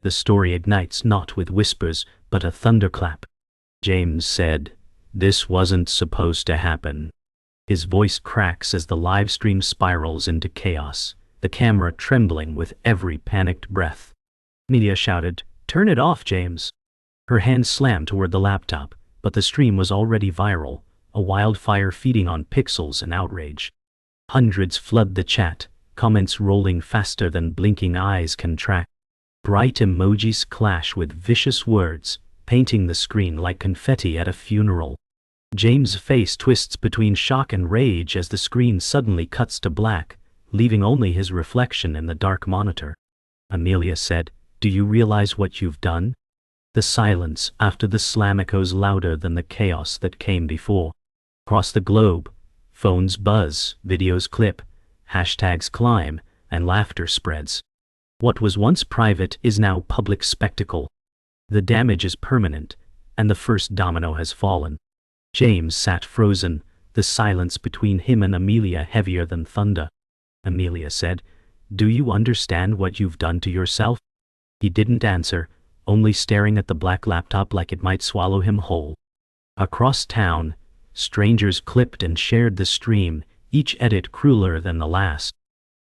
The story ignites not with whispers, but a thunderclap. James said, "This wasn't supposed to happen." His voice cracks as the live stream spirals into chaos, the camera trembling with every panicked breath. Amelia shouted, "Turn it off, James." Her hand slammed toward the laptop, but the stream was already viral, a wildfire feeding on pixels and outrage. Hundreds flood the chat, comments rolling faster than blinking eyes can track. Bright emojis clash with vicious words, painting the screen like confetti at a funeral. James' face twists between shock and rage as the screen suddenly cuts to black, leaving only his reflection in the dark monitor. Amelia said, "Do you realize what you've done?" The silence after the slam echoes louder than the chaos that came before. Across the globe, phones buzz, videos clip, hashtags climb, and laughter spreads. What was once private is now public spectacle. The damage is permanent, and the first domino has fallen. James sat frozen, the silence between him and Amelia heavier than thunder. Amelia said, "Do you understand what you've done to yourself?" He didn't answer, only staring at the black laptop like it might swallow him whole. Across town, strangers clipped and shared the stream, each edit crueler than the last.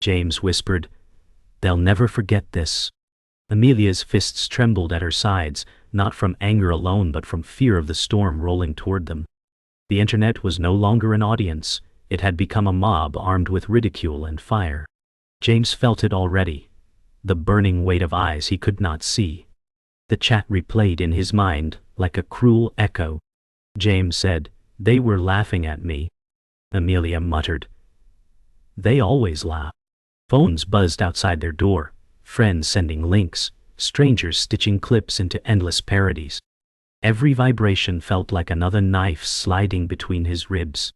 James whispered, "They'll never forget this." Amelia's fists trembled at her sides, not from anger alone but from fear of the storm rolling toward them. The internet was no longer an audience, it had become a mob armed with ridicule and fire. James felt it already, the burning weight of eyes he could not see. The chat replayed in his mind, like a cruel echo. James said, "They were laughing at me." Amelia muttered, "They always laugh." Phones buzzed outside their door, friends sending links, strangers stitching clips into endless parodies. Every vibration felt like another knife sliding between his ribs.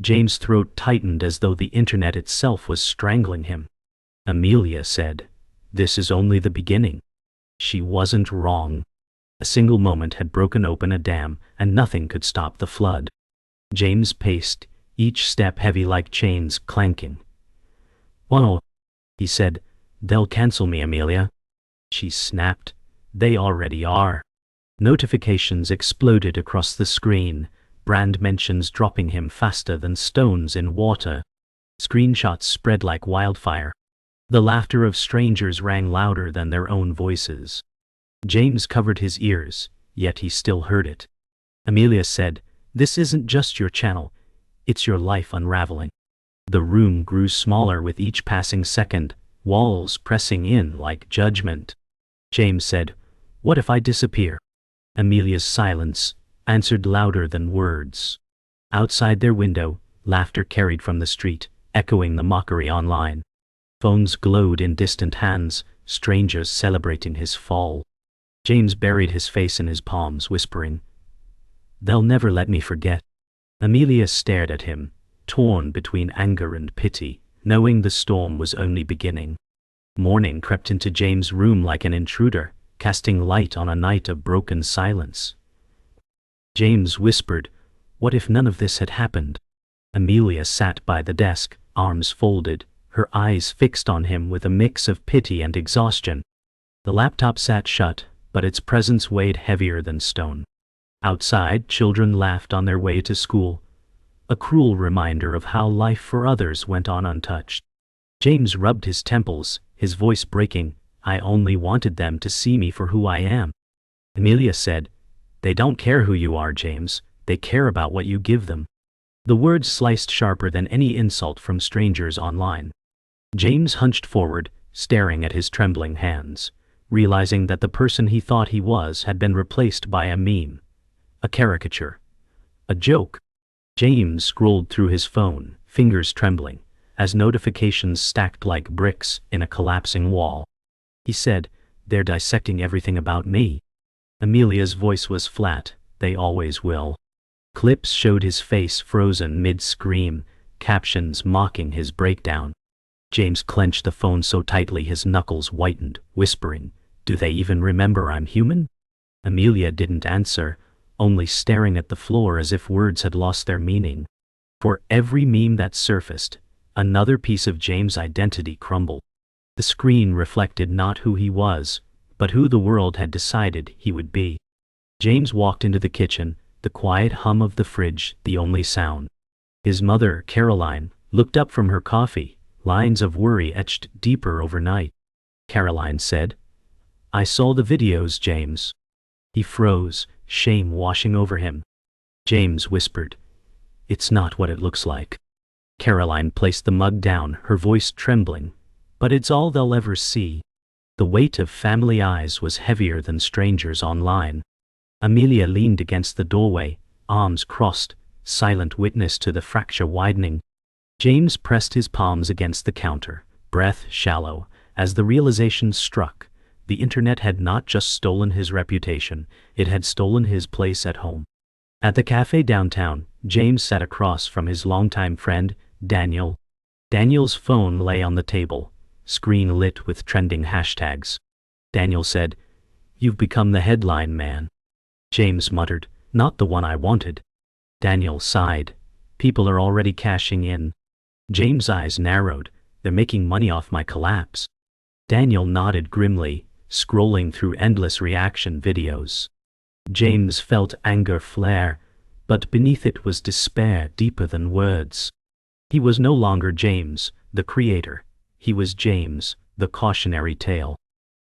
James' throat tightened as though the internet itself was strangling him. Amelia said, "This is only the beginning." She wasn't wrong. A single moment had broken open a dam, and nothing could stop the flood. James paced, each step heavy like chains clanking. "Whoa," he said, "they'll cancel me, Amelia." She snapped, "They already are." Notifications exploded across the screen, brand mentions dropping him faster than stones in water. Screenshots spread like wildfire. The laughter of strangers rang louder than their own voices. James covered his ears, yet he still heard it. Amelia said, "This isn't just your channel, it's your life unraveling." The room grew smaller with each passing second, walls pressing in like judgment. James said, "What if I disappear?" Amelia's silence answered louder than words. Outside their window, laughter carried from the street, echoing the mockery online. Phones glowed in distant hands, strangers celebrating his fall. James buried his face in his palms, whispering, "They'll never let me forget." Amelia stared at him, torn between anger and pity, knowing the storm was only beginning. Morning crept into James' room like an intruder, casting light on a night of broken silence. James whispered, "What if none of this had happened?" Amelia sat by the desk, arms folded, her eyes fixed on him with a mix of pity and exhaustion. The laptop sat shut, but its presence weighed heavier than stone. Outside, children laughed on their way to school, a cruel reminder of how life for others went on untouched. James rubbed his temples, his voice breaking, "I only wanted them to see me for who I am." Amelia said, "They don't care who you are, James, they care about what you give them." The words sliced sharper than any insult from strangers online. James hunched forward, staring at his trembling hands, realizing that the person he thought he was had been replaced by a meme, a caricature, a joke. James scrolled through his phone, fingers trembling, as notifications stacked like bricks in a collapsing wall. He said, "They're dissecting everything about me." Amelia's voice was flat, "They always will." Clips showed his face frozen mid-scream, captions mocking his breakdown. James clenched the phone so tightly his knuckles whitened, whispering, "Do they even remember I'm human?" Amelia didn't answer, only staring at the floor as if words had lost their meaning. For every meme that surfaced, another piece of James' identity crumbled. The screen reflected not who he was, but who the world had decided he would be. James walked into the kitchen, the quiet hum of the fridge the only sound. His mother, Caroline, looked up from her coffee, lines of worry etched deeper overnight. Caroline said, "I saw the videos, James." He froze, shame washing over him. James whispered, "It's not what it looks like." Caroline placed the mug down, her voice trembling. "But it's all they'll ever see." The weight of family eyes was heavier than strangers online. Amelia leaned against the doorway, arms crossed, silent witness to the fracture widening. James pressed his palms against the counter, breath shallow, as the realization struck. The internet had not just stolen his reputation, it had stolen his place at home. At the cafe downtown, James sat across from his longtime friend, Daniel. Daniel's phone lay on the table, screen lit with trending hashtags. Daniel said, "You've become the headline man." James muttered, "Not the one I wanted." Daniel sighed, "People are already cashing in." James' eyes narrowed, "They're making money off my collapse." Daniel nodded grimly, scrolling through endless reaction videos. James felt anger flare, but beneath it was despair deeper than words. He was no longer James, the creator. He was James, the cautionary tale.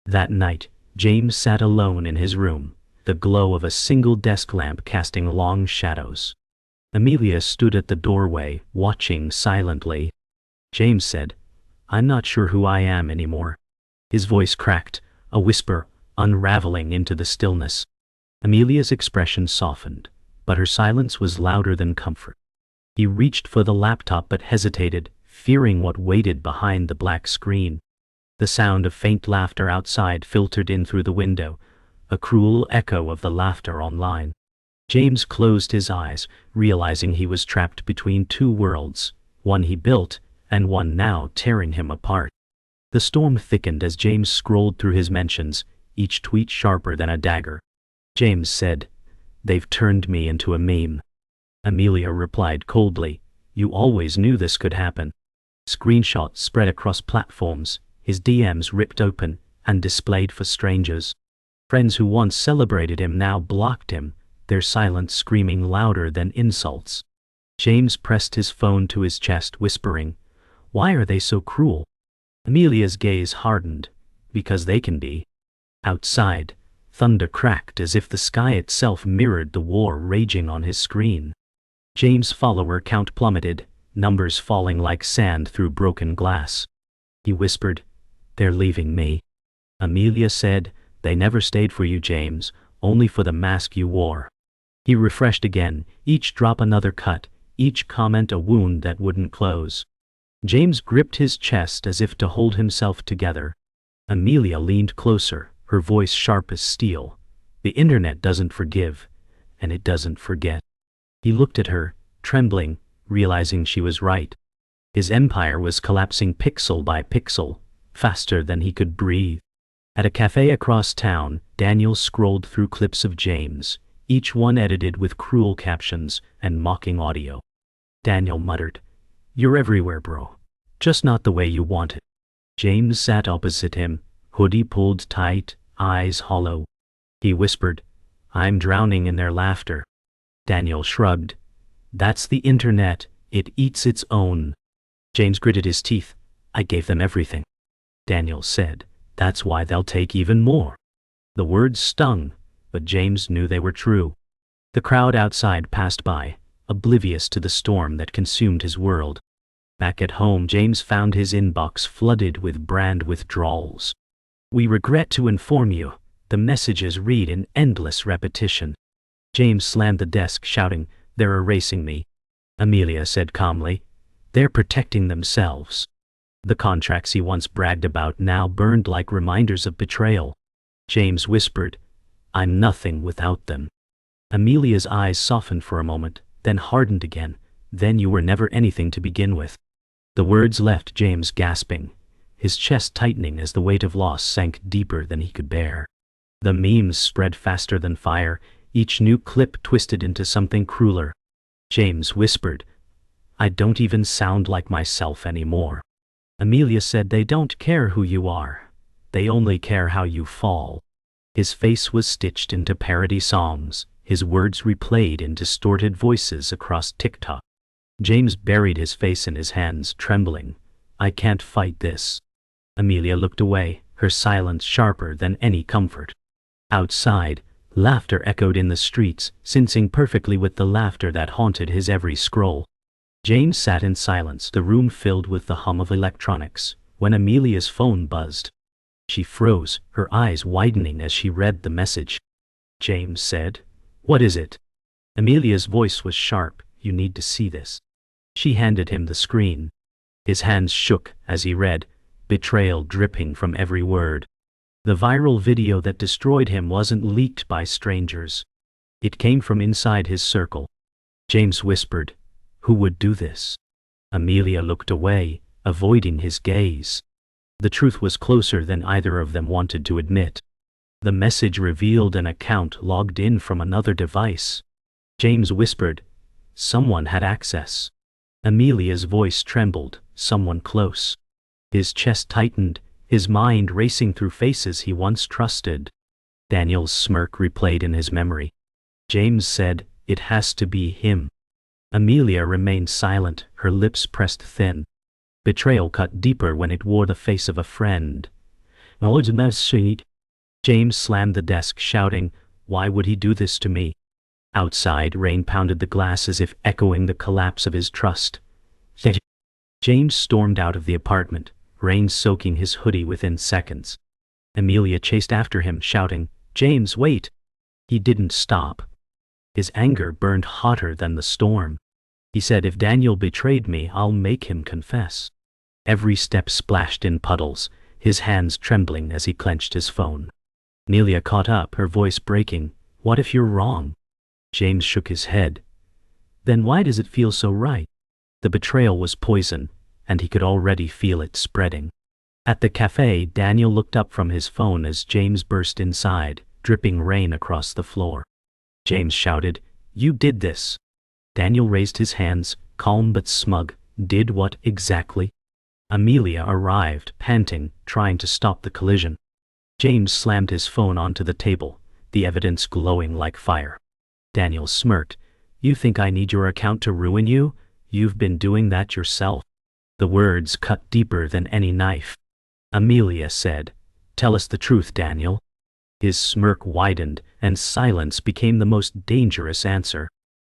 That night, James sat alone in his room, the glow of a single desk lamp casting long shadows. Amelia stood at the doorway, watching silently. James said, "I'm not sure who I am anymore." His voice cracked, a whisper, unraveling into the stillness. Amelia's expression softened, but her silence was louder than comfort. He reached for the laptop but hesitated, fearing what waited behind the black screen. The sound of faint laughter outside filtered in through the window, a cruel echo of the laughter online. James closed his eyes, realizing he was trapped between two worlds, one he built, and one now tearing him apart. The storm thickened as James scrolled through his mentions, each tweet sharper than a dagger. James said, "They've turned me into a meme." Amelia replied coldly, "You always knew this could happen." Screenshots spread across platforms, his DMs ripped open and displayed for strangers. Friends who once celebrated him now blocked him, their silence screaming louder than insults. James pressed his phone to his chest, whispering, "Why are they so cruel?" Amelia's gaze hardened, "Because they can be." Outside, thunder cracked as if the sky itself mirrored the war raging on his screen. James' follower count plummeted, numbers falling like sand through broken glass. He whispered, "They're leaving me." Amelia said, "They never stayed for you, James, only for the mask you wore." He refreshed again, each drop another cut, each comment a wound that wouldn't close. James gripped his chest as if to hold himself together. Amelia leaned closer, her voice sharp as steel. "The internet doesn't forgive, and it doesn't forget." He looked at her, trembling, realizing she was right. His empire was collapsing pixel by pixel, faster than he could breathe. At a cafe across town, Daniel scrolled through clips of James, each one edited with cruel captions and mocking audio. Daniel muttered, "You're everywhere, bro. Just not the way you want it." James sat opposite him, hoodie pulled tight, eyes hollow. He whispered, "I'm drowning in their laughter." Daniel shrugged. "That's the internet, it eats its own." James gritted his teeth. "I gave them everything." Daniel said, "That's why they'll take even more." The words stung, but James knew they were true. The crowd outside passed by, oblivious to the storm that consumed his world. Back at home, James found his inbox flooded with brand withdrawals. "We regret to inform you," the messages read in endless repetition. James slammed the desk, shouting, "They're erasing me." Amelia said calmly, "They're protecting themselves." The contracts he once bragged about now burned like reminders of betrayal. James whispered, "I'm nothing without them." Amelia's eyes softened for a moment, then hardened again. "Then you were never anything to begin with." The words left James gasping, his chest tightening as the weight of loss sank deeper than he could bear. The memes spread faster than fire, each new clip twisted into something crueler. James whispered, "I don't even sound like myself anymore." Amelia said, "They don't care who you are. They only care how you fall. His face was stitched into parody songs, his words replayed in distorted voices across TikTok. James buried his face in his hands, trembling. I can't fight this. Amelia looked away, her silence sharper than any comfort. Outside, laughter echoed in the streets, syncing perfectly with the laughter that haunted his every scroll. James sat in silence, the room filled with the hum of electronics, when Amelia's phone buzzed. She froze, her eyes widening as she read the message. James said, "What is it?" Amelia's voice was sharp. "You need to see this." She handed him the screen. His hands shook as he read, betrayal dripping from every word. The viral video that destroyed him wasn't leaked by strangers. It came from inside his circle. James whispered, "Who would do this?" Amelia looked away, avoiding his gaze. The truth was closer than either of them wanted to admit. The message revealed an account logged in from another device. James whispered, "Someone had access." Amelia's voice trembled, "Someone close." His chest tightened, his mind racing through faces he once trusted. Daniel's smirk replayed in his memory. James said, "It has to be him." Amelia remained silent, her lips pressed thin. Betrayal cut deeper when it wore the face of a friend. James slammed the desk, shouting, "Why would he do this to me?" Outside, rain pounded the glass as if echoing the collapse of his trust. James stormed out of the apartment, rain soaking his hoodie within seconds. Amelia chased after him, shouting, "James, wait!" He didn't stop. His anger burned hotter than the storm. He said, "If Daniel betrayed me, I'll make him confess." Every step splashed in puddles, his hands trembling as he clenched his phone. Amelia caught up, her voice breaking, "What if you're wrong?" James shook his head. "Then why does it feel so right?" The betrayal was poison, and he could already feel it spreading. At the cafe, Daniel looked up from his phone as James burst inside, dripping rain across the floor. James shouted, "You did this!" Daniel raised his hands, calm but smug. "Did what exactly?" Amelia arrived, panting, trying to stop the collision. James slammed his phone onto the table, the evidence glowing like fire. Daniel smirked. "You think I need your account to ruin you? You've been doing that yourself." The words cut deeper than any knife. Amelia said, "Tell us the truth, Daniel." His smirk widened, and silence became the most dangerous answer.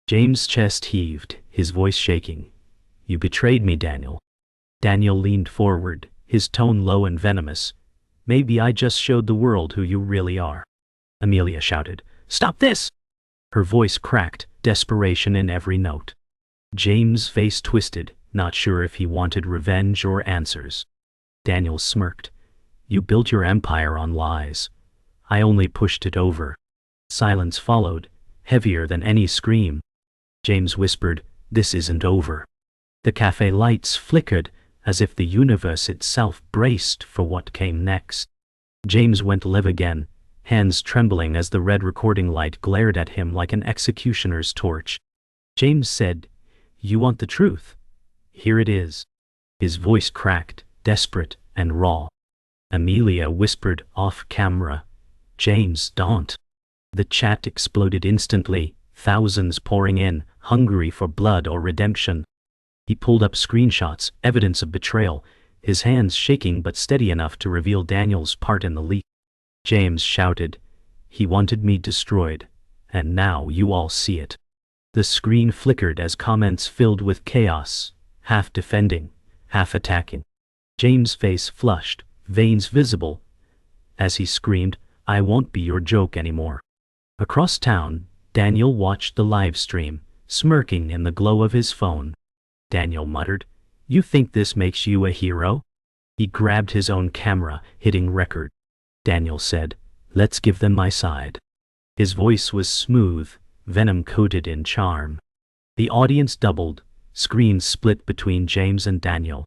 James' chest heaved, his voice shaking. "You betrayed me, Daniel." Daniel leaned forward, his tone low and venomous. "Maybe I just showed the world who you really are." Amelia shouted, "Stop this!" Her voice cracked, desperation in every note. James' face twisted, not sure if he wanted revenge or answers. Daniel smirked. "You built your empire on lies. I only pushed it over." Silence followed, heavier than any scream. James whispered, "This isn't over." The cafe lights flickered, as if the universe itself braced for what came next. James went live again, hands trembling as the red recording light glared at him like an executioner's torch. James said, "You want the truth? Here it is." His voice cracked, desperate and raw. Amelia whispered off camera, "James, don't." The chat exploded instantly, thousands pouring in, hungry for blood or redemption. He pulled up screenshots, evidence of betrayal, his hands shaking but steady enough to reveal Daniel's part in the leak. James shouted, "He wanted me destroyed, and now you all see it." The screen flickered as comments filled with chaos, half defending, half attacking. James' face flushed, veins visible, as he screamed, "I won't be your joke anymore." Across town, Daniel watched the live stream, smirking in the glow of his phone. Daniel muttered, "You think this makes you a hero?" He grabbed his own camera, hitting record. Daniel said, "Let's give them my side." His voice was smooth, venom-coated in charm. The audience doubled, screens split between James and Daniel.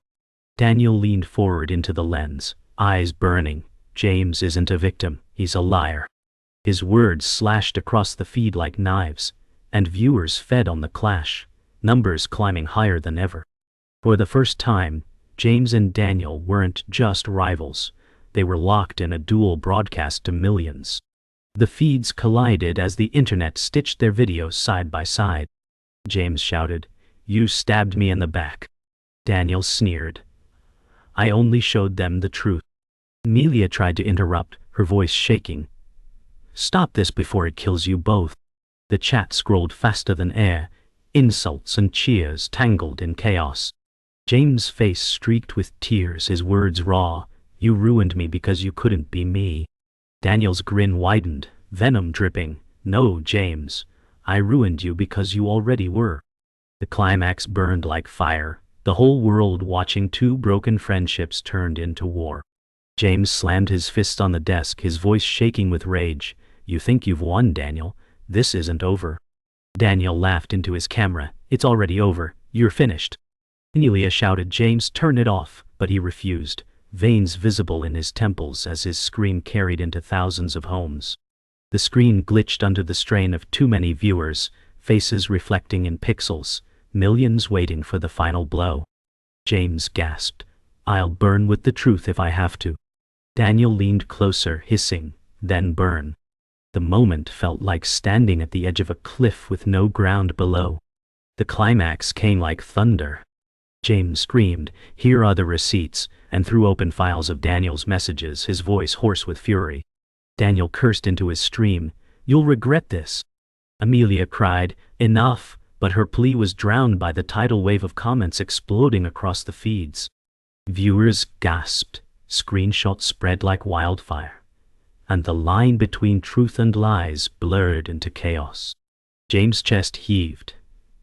Daniel leaned forward into the lens, eyes burning. "James isn't a victim, he's a liar." His words slashed across the feed like knives, and viewers fed on the clash, numbers climbing higher than ever. For the first time, James and Daniel weren't just rivals, They were locked in a dual broadcast to millions. The feeds collided as the internet stitched their videos side by side. James shouted, "You stabbed me in the back." Daniel sneered, "I only showed them the truth." Amelia tried to interrupt, her voice shaking. "Stop this before it kills you both." The chat scrolled faster than air, insults and cheers tangled in chaos. James' face streaked with tears, his words raw. "You ruined me because you couldn't be me." Daniel's grin widened, venom dripping. "No, James, I ruined you because you already were." The climax burned like fire, the whole world watching two broken friendships turned into war. James slammed his fist on the desk, his voice shaking with rage. "You think you've won, Daniel? This isn't over." Daniel laughed into his camera. "It's already over. You're finished." Amelia shouted, "James, turn it off," but he refused, veins visible in his temples as his scream carried into thousands of homes. The screen glitched under the strain of too many viewers, faces reflecting in pixels, millions waiting for the final blow. James gasped, "I'll burn with the truth if I have to." Daniel leaned closer, hissing, "Then burn." The moment felt like standing at the edge of a cliff with no ground below. The climax came like thunder. James screamed, "Here are the receipts," and threw open files of Daniel's messages, his voice hoarse with fury. Daniel cursed into his stream, "You'll regret this." Amelia cried, "Enough," but her plea was drowned by the tidal wave of comments exploding across the feeds. Viewers gasped, screenshots spread like wildfire, and the line between truth and lies blurred into chaos. James' chest heaved,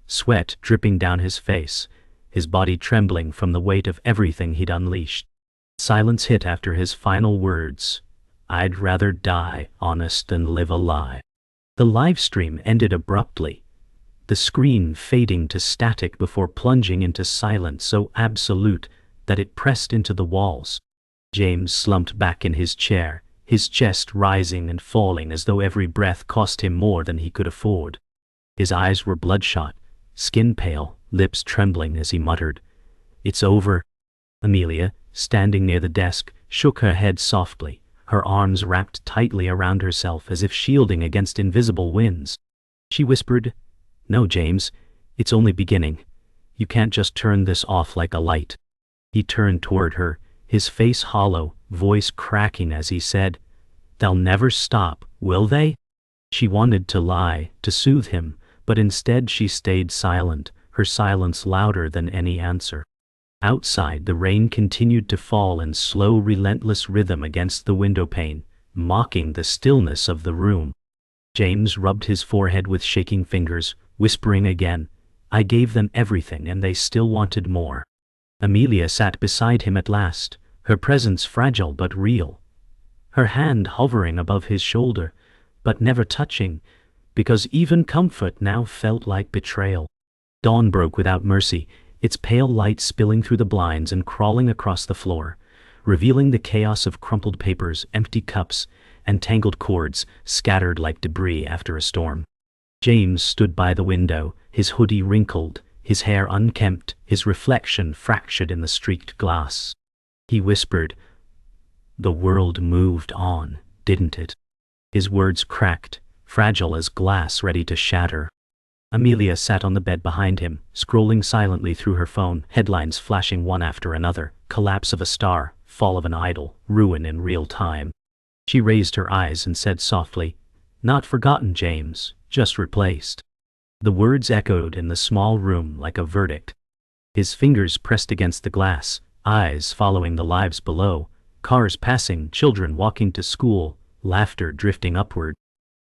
sweat dripping down his face, his body trembling from the weight of everything he'd unleashed. Silence hit after his final words. "I'd rather die honest than live a lie." The live stream ended abruptly, the screen fading to static before plunging into silence so absolute that it pressed into the walls. James slumped back in his chair, his chest rising and falling as though every breath cost him more than he could afford. His eyes were bloodshot, skin pale, lips trembling as he muttered, "It's over." Amelia, standing near the desk, shook her head softly, her arms wrapped tightly around herself as if shielding against invisible winds. She whispered, "No, James, it's only beginning. You can't just turn this off like a light." He turned toward her, his face hollow, voice cracking as he said, "They'll never stop, will they?" She wanted to lie, to soothe him, but instead she stayed silent, her silence louder than any answer. Outside, the rain continued to fall in slow, relentless rhythm against the windowpane, mocking the stillness of the room. James rubbed his forehead with shaking fingers, whispering again, "I gave them everything and they still wanted more." Amelia sat beside him at last, her presence fragile but real, her hand hovering above his shoulder, but never touching, because even comfort now felt like betrayal. Dawn broke without mercy, its pale light spilling through the blinds and crawling across the floor, revealing the chaos of crumpled papers, empty cups, and tangled cords scattered like debris after a storm. James stood by the window, his hoodie wrinkled, his hair unkempt, his reflection fractured in the streaked glass. He whispered, "The world moved on, didn't it?" His words cracked, fragile as glass ready to shatter. Amelia sat on the bed behind him, scrolling silently through her phone, headlines flashing one after another, collapse of a star, fall of an idol, ruin in real time. She raised her eyes and said softly, "Not forgotten, James, just replaced." The words echoed in the small room like a verdict. His fingers pressed against the glass, eyes following the lives below, cars passing, children walking to school, laughter drifting upward.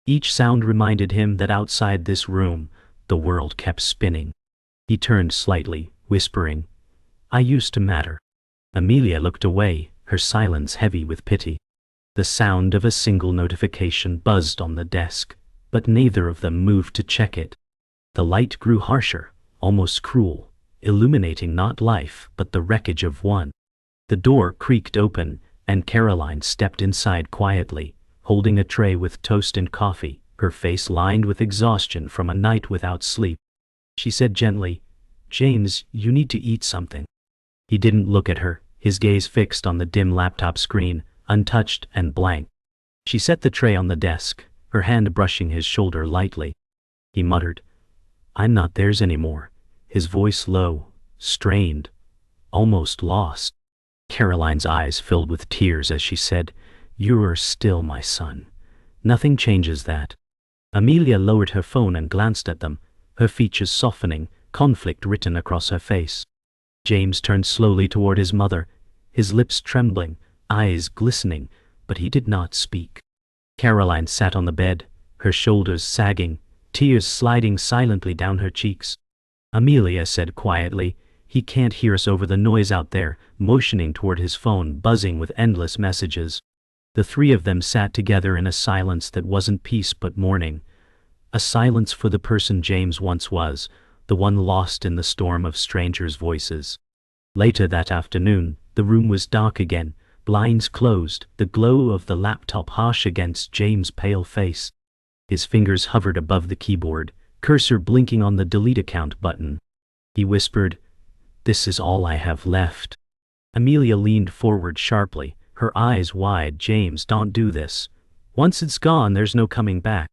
Each sound reminded him that outside this room, the world kept spinning. He turned slightly, whispering, "I used to matter." Amelia looked away, her silence heavy with pity. The sound of a single notification buzzed on the desk, but neither of them moved to check it. The light grew harsher, almost cruel, illuminating not life but the wreckage of one. The door creaked open, and Caroline stepped inside quietly, holding a tray with toast and coffee, her face lined with exhaustion from a night without sleep. She said gently, "James, you need to eat something." He didn't look at her, his gaze fixed on the dim laptop screen, untouched and blank. She set the tray on the desk, her hand brushing his shoulder lightly. He muttered, "I'm not theirs anymore," his voice low, strained, almost lost. Caroline's eyes filled with tears as she said, "You are still my son. Nothing changes that." Amelia lowered her phone and glanced at them, her features softening, conflict written across her face. James turned slowly toward his mother, his lips trembling, eyes glistening, but he did not speak. Caroline sat on the bed, her shoulders sagging, tears sliding silently down her cheeks. Amelia said quietly, "He can't hear us over the noise out there," motioning toward his phone buzzing with endless messages. The three of them sat together in a silence that wasn't peace but mourning. A silence for the person James once was, the one lost in the storm of strangers' voices. Later that afternoon, the room was dark again, blinds closed, the glow of the laptop harsh against James' pale face. His fingers hovered above the keyboard, cursor blinking on the delete account button. He whispered, "This is all I have left." Amelia leaned forward sharply, her eyes wide. "James, don't do this. Once it's gone, there's no coming back."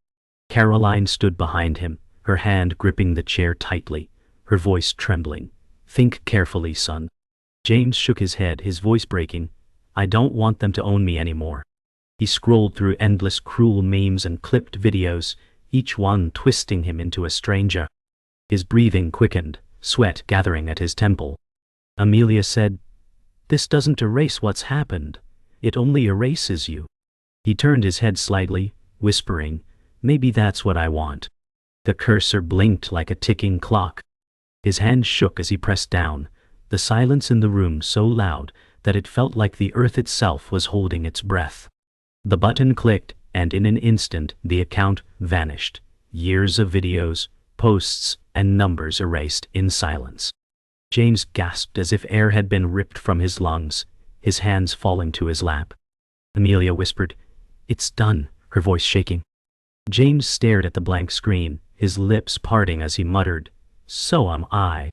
Caroline stood behind him, her hand gripping the chair tightly, her voice trembling. "Think carefully, son." James shook his head, his voice breaking. "I don't want them to own me anymore." He scrolled through endless cruel memes and clipped videos, each one twisting him into a stranger. His breathing quickened, sweat gathering at his temple. Amelia said, "This doesn't erase what's happened. It only erases you." He turned his head slightly, whispering, "Maybe that's what I want." The cursor blinked like a ticking clock. His hand shook as he pressed down, the silence in the room so loud that it felt like the earth itself was holding its breath. The button clicked, and in an instant the account vanished. Years of videos, posts, and numbers erased in silence. James gasped as if air had been ripped from his lungs, his hands falling to his lap. Amelia whispered, "It's done," her voice shaking. James stared at the blank screen, his lips parting as he muttered, "So am I."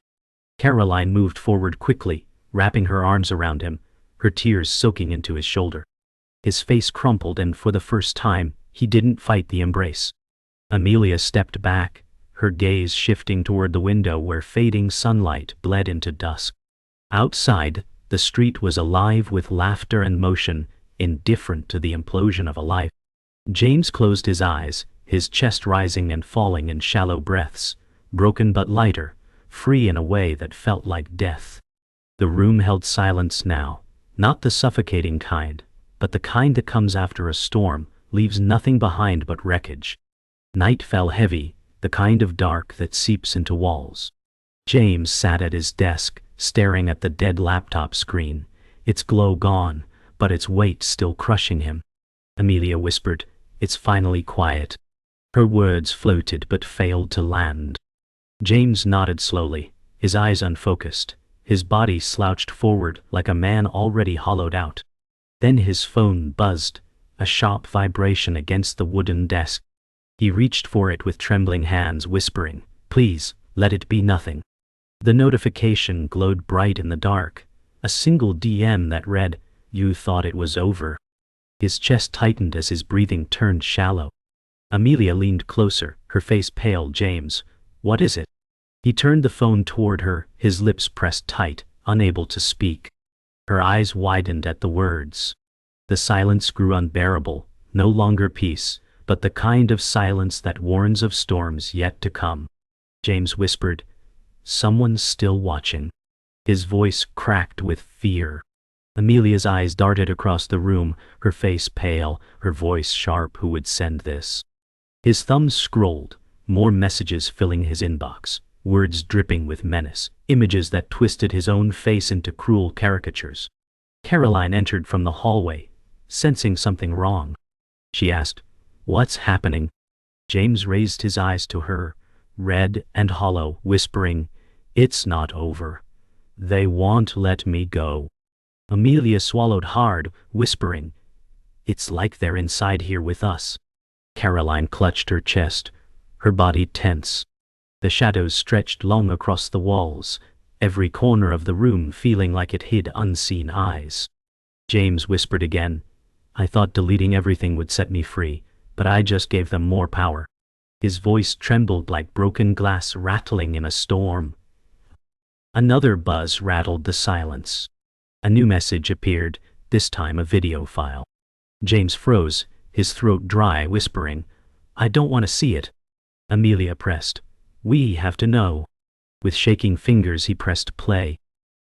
Caroline moved forward quickly, wrapping her arms around him, her tears soaking into his shoulder. His face crumpled, and for the first time, he didn't fight the embrace. Amelia stepped back, her gaze shifting toward the window where fading sunlight bled into dusk. Outside, the street was alive with laughter and motion, indifferent to the implosion of a life. James closed his eyes, his chest rising and falling in shallow breaths, broken but lighter, free in a way that felt like death. The room held silence now, not the suffocating kind, but the kind that comes after a storm, leaves nothing behind but wreckage. Night fell heavy, the kind of dark that seeps into walls. James sat at his desk, staring at the dead laptop screen, its glow gone, but its weight still crushing him. Amelia whispered, "It's finally quiet." Her words floated but failed to land. James nodded slowly, his eyes unfocused, his body slouched forward like a man already hollowed out. Then his phone buzzed, a sharp vibration against the wooden desk. He reached for it with trembling hands, whispering, "Please, let it be nothing." The notification glowed bright in the dark, a single DM that read, "You thought it was over." His chest tightened as his breathing turned shallow. Amelia leaned closer, her face pale. "James, what is it?" He turned the phone toward her, his lips pressed tight, unable to speak. Her eyes widened at the words. The silence grew unbearable, no longer peace, but the kind of silence that warns of storms yet to come. James whispered, "Someone's still watching." His voice cracked with fear. Amelia's eyes darted across the room, her face pale, her voice sharp. Who would send this? His thumbs scrolled, more messages filling his inbox, words dripping with menace, images that twisted his own face into cruel caricatures. Caroline entered from the hallway, sensing something wrong. She asked, "What's happening?" James raised his eyes to her, red and hollow, whispering, "It's not over. They won't let me go." Amelia swallowed hard, whispering, "It's like they're inside here with us." Caroline clutched her chest, her body tense. The shadows stretched long across the walls, every corner of the room feeling like it hid unseen eyes. James whispered again, I thought deleting everything would set me free, but I just gave them more power. His voice trembled like broken glass rattling in a storm. Another buzz rattled the silence. A new message appeared, this time a video file. James froze, his throat dry, whispering, "I don't want to see it." Amelia pressed, "We have to know." With shaking fingers he pressed play.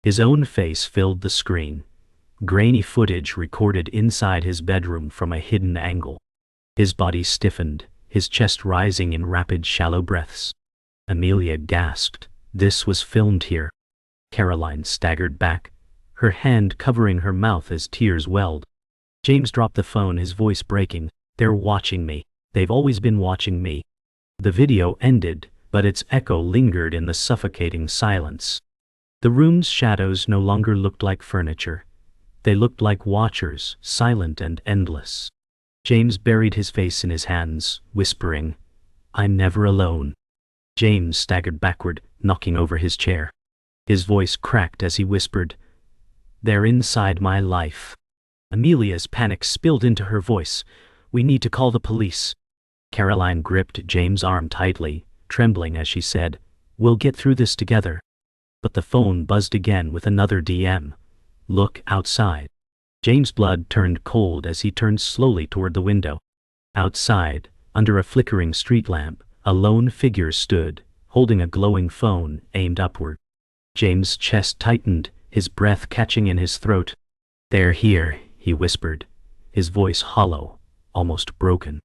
His own face filled the screen. Grainy footage recorded inside his bedroom from a hidden angle. His body stiffened, his chest rising in rapid, shallow breaths. Amelia gasped. This was filmed here. Caroline staggered back, her hand covering her mouth as tears welled. James dropped the phone, his voice breaking. "They're watching me. They've always been watching me." The video ended, but its echo lingered in the suffocating silence. The room's shadows no longer looked like furniture. They looked like watchers, silent and endless. James buried his face in his hands, whispering, "I'm never alone." James staggered backward, knocking over his chair. His voice cracked as he whispered, "They're inside my life." Amelia's panic spilled into her voice. "We need to call the police." Caroline gripped James' arm tightly, trembling as she said, "We'll get through this together." But the phone buzzed again with another DM. "Look outside." James' blood turned cold as he turned slowly toward the window. Outside, under a flickering street lamp, a lone figure stood, holding a glowing phone aimed upward. James' chest tightened, his breath catching in his throat. "They're here," he whispered, his voice hollow, almost broken.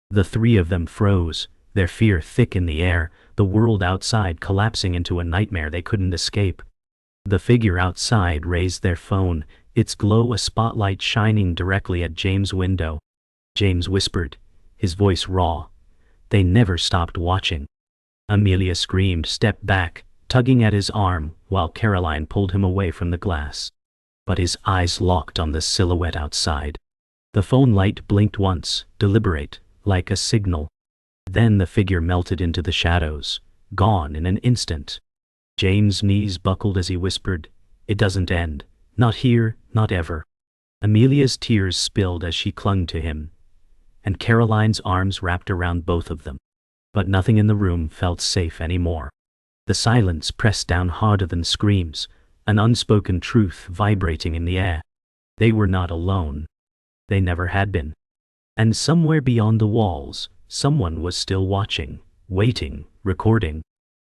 The three of them froze, their fear thick in the air, the world outside collapsing into a nightmare they couldn't escape. The figure outside raised their phone, its glow a spotlight shining directly at James' window. James whispered, his voice raw, "They never stopped watching." Amelia screamed, stepped back, tugging at his arm, while Caroline pulled him away from the glass. But his eyes locked on the silhouette outside. The phone light blinked once, deliberate, like a signal. Then the figure melted into the shadows, gone in an instant. James' knees buckled as he whispered, "It doesn't end. Not here, not ever." Amelia's tears spilled as she clung to him, and Caroline's arms wrapped around both of them. But nothing in the room felt safe anymore. The silence pressed down harder than screams, an unspoken truth vibrating in the air. They were not alone. They never had been. And somewhere beyond the walls, someone was still watching, waiting, recording.